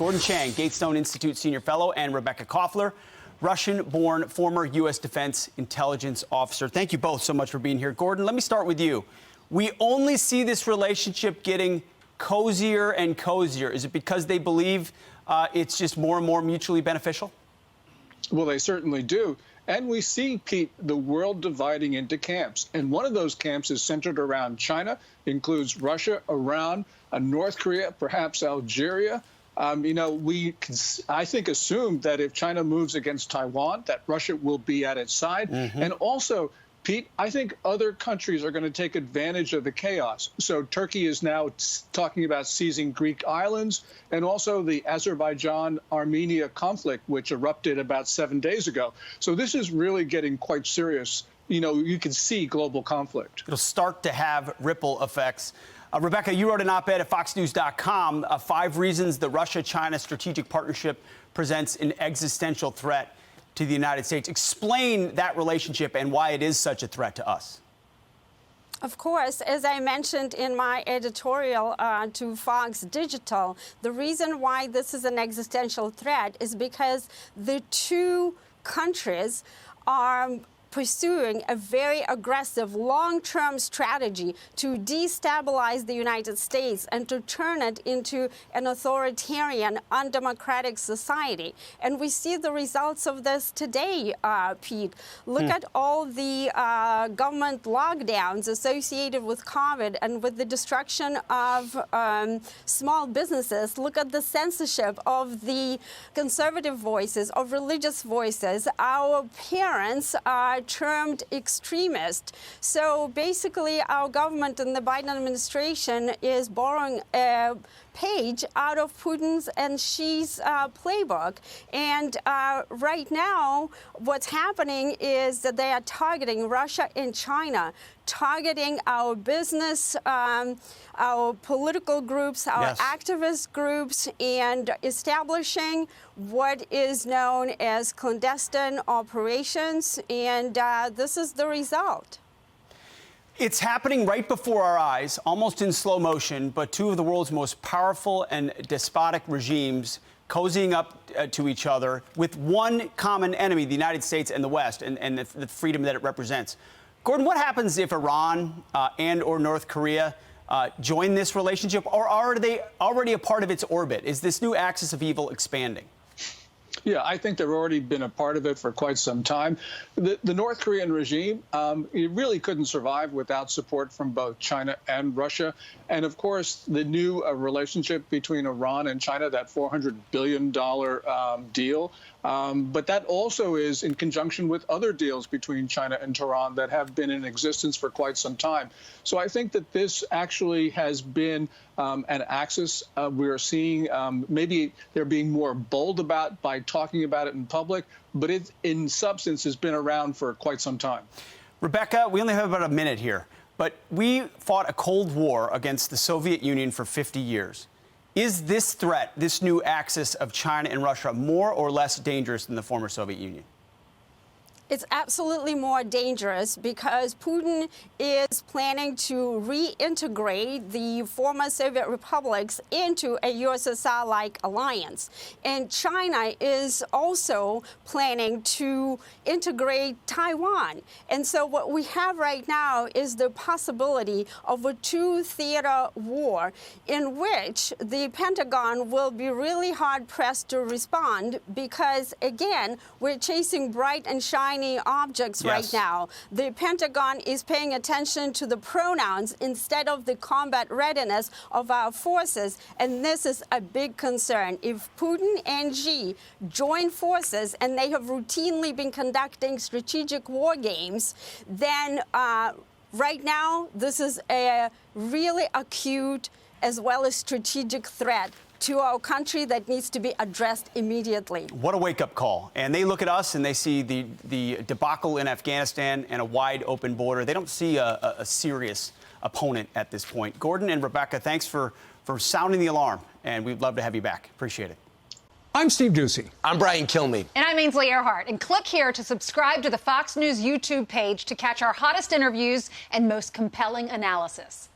Gordon Chang, Gatestone Institute Senior Fellow, and Rebekah Koffler, Russian-born former U.S. Defense Intelligence Officer. Thank you both so much for being here. Gordon, let me start with you. We only see this relationship getting cozier and cozier. Is it because they believe it's just more and more mutually beneficial? Well, they certainly do. And we see, Pete, the world dividing into camps. And one of those camps is centered around China, includes Russia, Iran, North Korea, perhaps Algeria. We can, I think, assume that if China moves against Taiwan, that Russia will be at its side. And also, Pete, I think other countries are going to take advantage of the chaos. So Turkey is now talking about seizing Greek islands, and also the Azerbaijan-Armenia conflict, which erupted about 7 days ago. So this is really getting quite serious. You can see global conflict. It'll start to have ripple effects. Rebekah, you wrote an op-ed at FoxNews.com, 5 reasons the Russia-China strategic partnership presents an existential threat to the United States. Explain that relationship and why it is such a threat to us. Of course, as I mentioned in my editorial to Fox Digital, the reason why this is an existential threat is because the two countries are pursuing a very aggressive long-term strategy to destabilize the United States and to turn it into an authoritarian, undemocratic society. And we see the results of this today, Pete. Look at all the government lockdowns associated with COVID and with the destruction of small businesses. Look at the censorship of the conservative voices, of religious voices. Our parents are termed extremist. So basically, our government and the Biden administration is borrowing a page out of Putin's and Xi's playbook. And right now, what's happening is that they are targeting Russia and China, targeting our business, our political groups, our activist groups, and establishing what is known as clandestine operations. And this is the result. It's happening right before our eyes, almost in slow motion, but two of the world's most powerful and despotic regimes cozying up to each other with one common enemy, the United States and the West, and the freedom that it represents. Gordon, what happens if Iran and or North Korea join this relationship, or are they already a part of its orbit? Is this new axis of evil expanding? Yeah, I think they've already been a part of it for quite some time. The North Korean regime, it really couldn't survive without support from both China and Russia. And of course, the new relationship between Iran and China, that $400 billion deal. But that also is in conjunction with other deals between China and Tehran that have been in existence for quite some time. So I think that this actually has been an axis we're seeing. Maybe they're being more bold about by talking about it in public, but it in substance has been around for quite some time. Rebekah, we only have about a minute here, but we fought a Cold War against the Soviet Union for 50 years. Is this threat, this new axis of China and Russia, more or less dangerous than the former Soviet Union? It's absolutely more dangerous because Putin is planning to reintegrate the former Soviet republics into a USSR-like alliance. And China is also planning to integrate Taiwan. And so what we have right now is the possibility of a two-theater war in which the Pentagon will be really hard-pressed to respond because, again, we're chasing bright and shiny objects right now. The Pentagon is paying attention to the pronouns instead of the combat readiness of our forces, and this is a big concern. If Putin and Xi join forces, and they have routinely been conducting strategic war games, then right now this is a really acute as well as strategic threat to our country that needs to be addressed immediately. What a wake-up call. And they look at us and they see the debacle in Afghanistan and a wide open border. They don't see a serious opponent at this point. Gordon and Rebekah, thanks for sounding the alarm, and we'd love to have you back. Appreciate it. I'm Steve Doocy. I'm Brian Kilmeade. And I'm Ainsley Earhart. And click here to subscribe to the Fox News YouTube page to catch our hottest interviews and most compelling analysis.